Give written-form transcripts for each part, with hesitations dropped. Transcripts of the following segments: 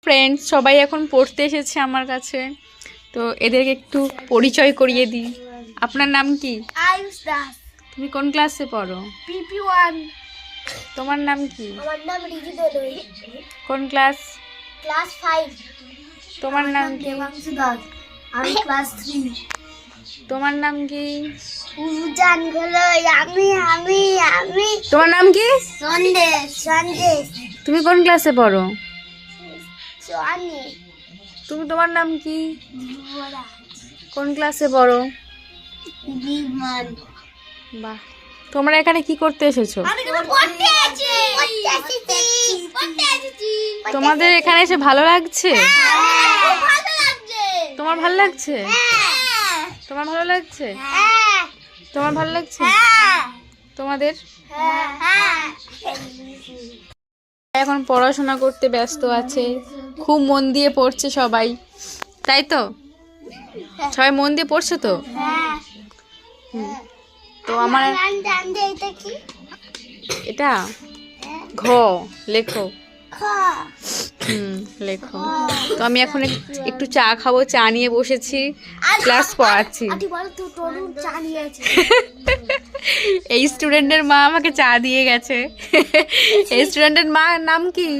Friends সবাই এখন পড়তে এসেছে আমার কাছে, তো এদেরকে একটু পরিচয় করিয়ে দিই। আপনার নাম কি? আয়ুষ দাস। তুমি কোন ক্লাসে পড়ো? PP1। তোমার নাম কি? আমার নাম রিজু দলুই। কোন ক্লাস? ক্লাস 5। তোমার নাম কি? দেবাংশু দাস। আমি ক্লাস 3। তোমার নাম কি? উজান গেলো। আমি তোমার নাম কি? সন্দেশ। তুমি কোন ক্লাসে পড়ো? সোয়ানি। তোমার নাম কি? বড়া। কোন ক্লাসে পড়ো? বিমান। বাহ, তোমরা এখানে কি করতে এসেছো? আমি তো পড়তে আছি। তোমাদের এখানে এসে ভালো লাগছে? ভালো লাগছে। তোমার ভালো লাগছে? হ্যাঁ। তোমার ভালো লাগছে? হ্যাঁ। তোমার ভালো লাগছে? হ্যাঁ। তোমাদের? হ্যাঁ। এখন পড়াশোনা করতে ব্যস্ত আছে, খুব মন দিয়ে পড়ছে সবাই, তাই তো? সবাই মন দিয়ে পড়ছে তো? তো আমার এটা কি? এটা ঘ লেখো। খ। লেখো। তো আমি এখন একটু চা খাবো, চা নিয়ে বসেছি, ক্লাস পড়াচ্ছি। আদি বলো তো তরুণ চা নিয়েছে। এই স্টুডেন্টের মা আমাকে চা দিয়ে গেছে। এই স্টুডেন্টের মা নাম কি?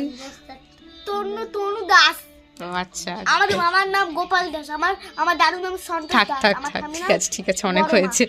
তনু দাস। ও আচ্ছা, আমাদের মামার নাম গোপাল দাস। আমার দাদুর নাম সন্তোষ থাক দাস। থাক আমার থাক, স্বামীর ঠিক নাম আছে ঠিক আছে, অনেক বড় মা। হয়েছে।